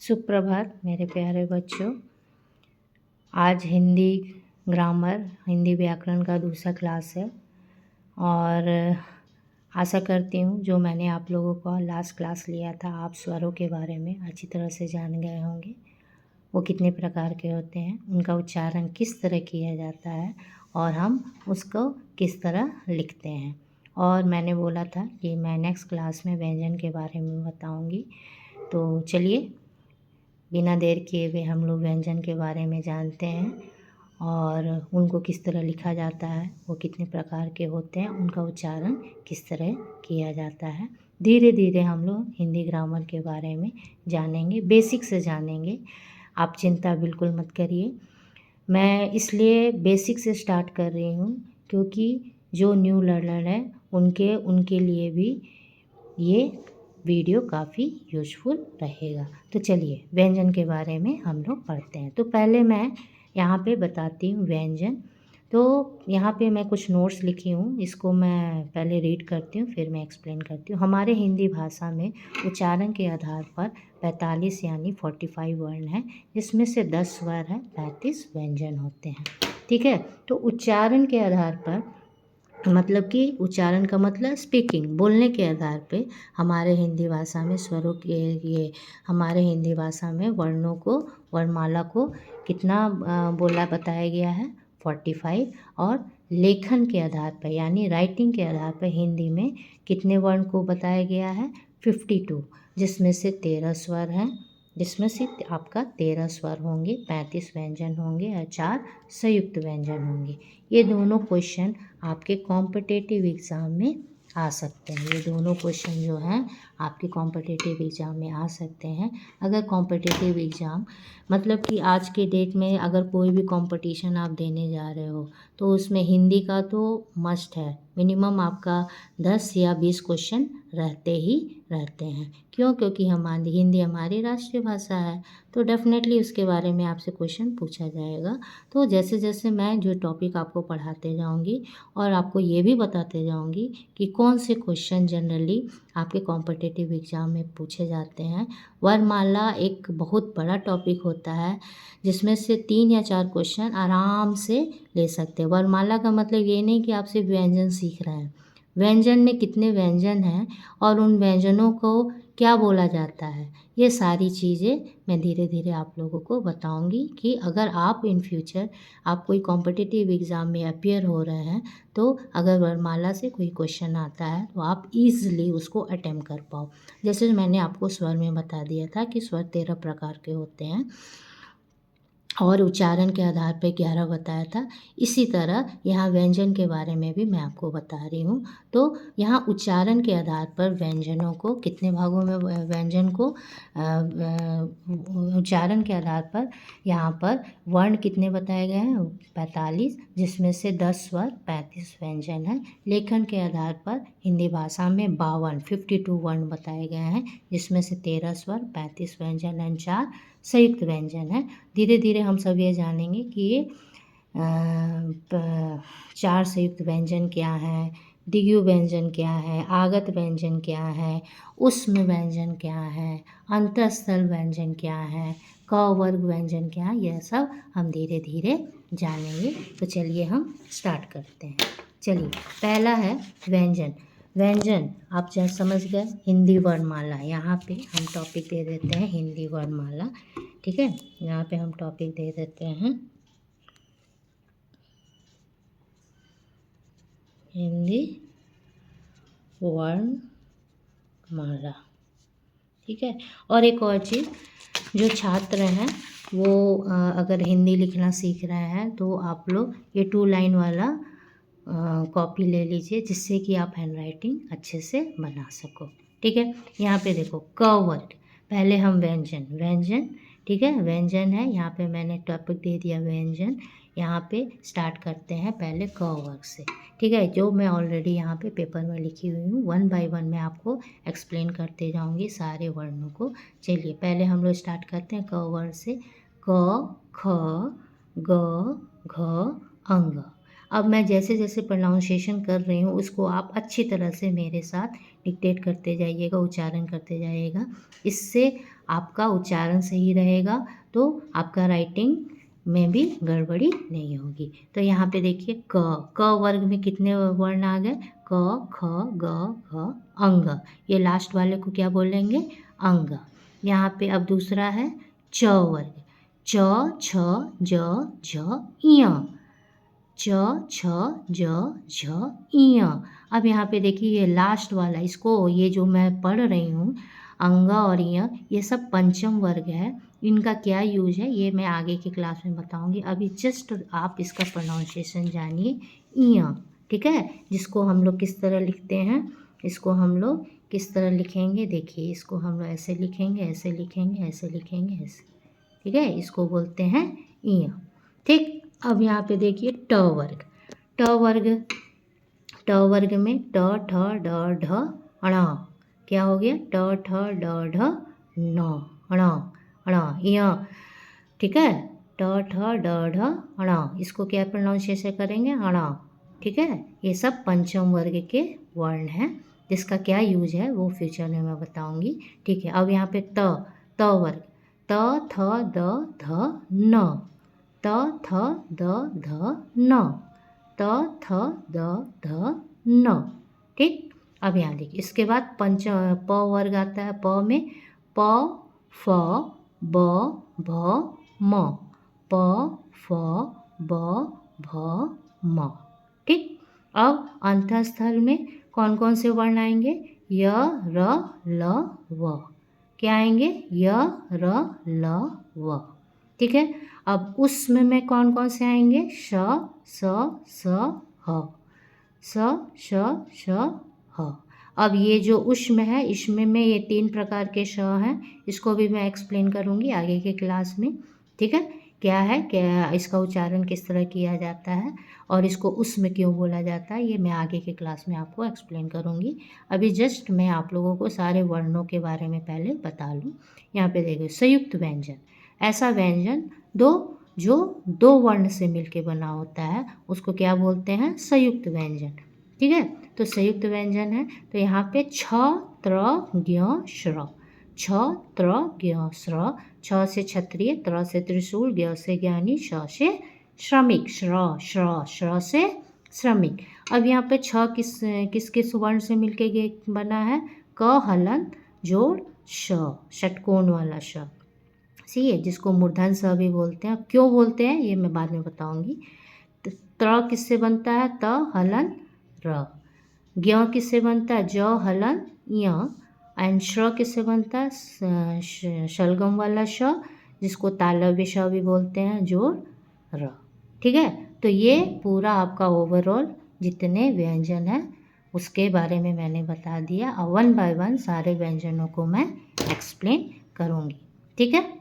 सुप्रभात मेरे प्यारे बच्चों। आज हिंदी ग्रामर, हिंदी व्याकरण का दूसरा क्लास है और आशा करती हूँ जो मैंने आप लोगों को लास्ट क्लास लिया था, आप स्वरों के बारे में अच्छी तरह से जान गए होंगे। वो कितने प्रकार के होते हैं, उनका उच्चारण किस तरह किया जाता है और हम उसको किस तरह लिखते हैं। और मैंने बोला था कि मैं नेक्स्ट क्लास में व्यंजन के बारे में बताऊँगी। तो चलिए बिना देर किए हुए हम लोग व्यंजन के बारे में जानते हैं और उनको किस तरह लिखा जाता है, वो कितने प्रकार के होते हैं, उनका उच्चारण किस तरह किया जाता है। धीरे धीरे हम लोग हिंदी ग्रामर के बारे में जानेंगे, बेसिक से जानेंगे। आप चिंता बिल्कुल मत करिए। मैं इसलिए बेसिक से स्टार्ट कर रही हूँ क्योंकि जो न्यू लर्नर है उनके लिए भी ये वीडियो काफ़ी यूज़फुल रहेगा। तो चलिए व्यंजन के बारे में हम लोग पढ़ते हैं। तो पहले मैं यहाँ पे बताती हूँ व्यंजन। तो यहाँ पे मैं कुछ नोट्स लिखी हूँ, इसको मैं पहले रीड करती हूँ फिर मैं एक्सप्लेन करती हूँ। हमारे हिंदी भाषा में उच्चारण के आधार पर 45 यानी 45 वर्ण हैं, जिसमें से 10 स्वर हैं, 35 व्यंजन होते हैं। ठीक है, तो उच्चारण के आधार पर मतलब कि उच्चारण का मतलब स्पीकिंग, बोलने के आधार पे हमारे हिंदी भाषा में स्वरों के ये हमारे हिंदी भाषा में वर्णों को, वर्णमाला को कितना बोला बताया गया है 45। और लेखन के आधार पर यानी राइटिंग के आधार पर हिंदी में कितने वर्ण को बताया गया है 52, जिसमें से 13 स्वर हैं, जिसमें से आपका 13 स्वर होंगे, 35 व्यंजन होंगे और 4 संयुक्त व्यंजन होंगे। ये दोनों क्वेश्चन आपके कॉम्पिटिटिव एग्ज़ाम में आ सकते हैं। ये दोनों क्वेश्चन जो हैं आपके कॉम्पिटिटिव एग्ज़ाम में आ सकते हैं। अगर कॉम्पिटिटिव एग्ज़ाम मतलब कि आज के डेट में अगर कोई भी कंपटीशन आप देने जा रहे हो तो उसमें हिंदी का तो मस्ट है, मिनिमम आपका 10 या 20 क्वेश्चन रहते ही रहते हैं। क्यों? क्योंकि हमारी हिंदी हमारी राष्ट्रीय भाषा है, तो डेफिनेटली उसके बारे में आपसे क्वेश्चन पूछा जाएगा। तो जैसे जैसे मैं जो टॉपिक आपको पढ़ाते जाऊंगी और आपको ये भी बताते जाऊंगी कि कौन से क्वेश्चन जनरली आपके कॉम्पिटिटिव एग्ज़ाम में पूछे जाते हैं। वर्णमाला एक बहुत बड़ा टॉपिक होता है, जिसमें से 3 या 4 क्वेश्चन आराम से ले सकते हैं। वर्णमाला का मतलब ये नहीं कि आप सिर्फ व्यंजन सीख रहे हैं, व्यंजन में कितने व्यंजन हैं और उन व्यंजनों को क्या बोला जाता है, ये सारी चीज़ें मैं धीरे धीरे आप लोगों को बताऊंगी कि अगर आप इन फ्यूचर आप कोई कॉम्पिटिटिव एग्ज़ाम में अपीयर हो रहे हैं तो अगर वर्णमाला से कोई क्वेश्चन आता है तो आप ईज़िली उसको अटेम्प्ट कर पाओ। जैसे मैंने आपको स्वर में बता दिया था कि स्वर 13 प्रकार के होते हैं और उच्चारण के आधार पर 11 बताया था। इसी तरह यहाँ व्यंजन के बारे में भी मैं आपको बता रही हूँ। तो यहाँ उच्चारण के आधार पर व्यंजनों को कितने भागों में व्यंजन को उच्चारण के आधार पर यहाँ पर वर्ण कितने बताए गए हैं 45, जिसमें से 10 स्वर 35 व्यंजन हैं। लेखन के आधार पर हिंदी भाषा में 52 वर्ण बताए गए हैं, जिसमें से 13 स्वर 35 व्यंजन एंड 4 संयुक्त व्यंजन है। धीरे धीरे हम सब ये जानेंगे कि ये 4 संयुक्त व्यंजन क्या है, दिगु व्यंजन क्या है, आगत व्यंजन क्या है, उष्म व्यंजन क्या है, अंतःस्थल व्यंजन क्या है, क वर्ग व्यंजन क्या है, यह सब हम धीरे धीरे जानेंगे। तो चलिए हम स्टार्ट करते हैं। चलिए पहला है व्यंजन। व्यंजन आप जब समझ गए, हिंदी वर्णमाला। यहाँ पे हम टॉपिक दे देते हैं हिंदी वर्णमाला। ठीक है, यहाँ पे हम टॉपिक दे देते हैं हिंदी वर्णमाला। ठीक है, और एक और चीज़, जो छात्र हैं वो अगर हिंदी लिखना सीख रहे हैं तो आप लोग ये 2 लाइन वाला कॉपी ले लीजिए, जिससे कि आप हैंड राइटिंग अच्छे से बना सको। ठीक है, यहाँ पे देखो क वर्ग, पहले हम व्यंजन। ठीक है, व्यंजन है, यहाँ पे मैंने टॉपिक दे दिया व्यंजन। यहाँ पे स्टार्ट करते हैं पहले क वर्ग से। ठीक है, जो मैं ऑलरेडी यहाँ पे पेपर में लिखी हुई हूँ, 1 बाय 1 मैं आपको एक्सप्लेन करते जाऊँगी सारे वर्णों को। चलिए पहले हम लोग स्टार्ट करते हैं क वर्ग से। क, ख, ग, घ, अंग। अब मैं जैसे जैसे प्रोनाउंसिएशन कर रही हूँ उसको आप अच्छी तरह से मेरे साथ डिक्टेट करते जाइएगा, उच्चारण करते जाइएगा। इससे आपका उच्चारण सही रहेगा तो आपका राइटिंग में भी गड़बड़ी नहीं होगी। तो यहाँ पे देखिए क वर्ग में कितने वर्ण आ गए, क ख ग घ अंग, ये लास्ट वाले को क्या बोलेंगे, अंग। यहाँ पे अब दूसरा है च वर्ग, च छ ज झ इय, च छ ज झ इय। अब यहाँ पे देखिए ये लास्ट वाला, इसको ये जो मैं पढ़ रही हूँ अंग और इय, ये सब पंचम वर्ग है, इनका क्या यूज है ये मैं आगे की क्लास में बताऊंगी। अभी जस्ट आप इसका प्रोनाउंसिएशन जानिए, इय, ठीक है, जिसको हम लोग किस तरह लिखते हैं, इसको हम लोग किस तरह लिखेंगे, देखिए इसको हम लोग ऐसे लिखेंगे, ऐसे लिखेंगे, ऐसे लिखेंगे, ऐसे, ठीक है, इसको बोलते हैं इय। ठीक, अब यहाँ पे देखिए ट वर्ग, ट वर्ग, ट वर्ग में ट ठ ड ढ ण, क्या हो गया, ट ठ ड ढ न, ण इय, ठीक है, ट ठ ड ढ ण, इसको क्या प्रोनाउंसिएशन करेंगे, ण, ठीक है। ये सब पंचम वर्ग के वर्ण हैं, जिसका क्या यूज है वो फ्यूचर में मैं बताऊंगी, ठीक है। अब यहाँ पे त वर्ग, त थ द ध न, त थ द ध न, त थ द ध न, ठीक। अब यहाँ देखिए इसके बाद प वर्ग आता है, प में प फ ब भ म, प फ ब भ म, ठीक। अब अंतःस्थल में कौन कौन से वर्ण आएंगे, य र ल व, क्या आएंगे, य र ल व, ठीक है। अब उसमें में कौन कौन से आएंगे, श स ह, स श ह। अब ये जो उष्म है, इसमें में ये 3 प्रकार के श हैं, इसको भी मैं एक्सप्लेन करूँगी आगे के क्लास में, ठीक है। क्या है, क्या इसका उच्चारण किस तरह किया जाता है और इसको उष्म क्यों बोला जाता है, ये मैं आगे के क्लास में आपको एक्सप्लेन करूँगी। अभी जस्ट मैं आप लोगों को सारे वर्णों के बारे में पहले बता लूँ। यहाँ पे देखिए संयुक्त व्यंजन, ऐसा व्यंजन जो दो वर्ण से मिलके बना होता है उसको क्या बोलते हैं, संयुक्त व्यंजन, ठीक है। तो संयुक्त व्यंजन है, तो यहाँ पे छ त्र ज्ञ श्र, छ त्र ज्ञ श्र, छ से क्षत्रिय, त्र से त्रिशूल, ज्ञ से ज्ञानी, श से श्रमिक, श्र से श्रमिक। अब यहाँ पे छ किस किस वर्ण से मिलके बना है, क हलन जोड़ श, षटकोण वाला श, सी है, जिसको मूर्धन स भी बोलते हैं। क्यों बोलते हैं ये मैं बाद में बताऊंगी। त्र किससे बनता है, त हलन र, ज्ञ किससे बनता है, ज हलन य, एंड श्र किससे बनता है, शलगम वाला श, जिसको तालव्य श भी बोलते हैं, जोड़ र, ठीक है। तो ये पूरा आपका ओवरऑल जितने व्यंजन हैं उसके बारे में मैंने बता दिया, और 1 बाय 1 सारे व्यंजनों को मैं एक्सप्लेन करूँगी, ठीक है।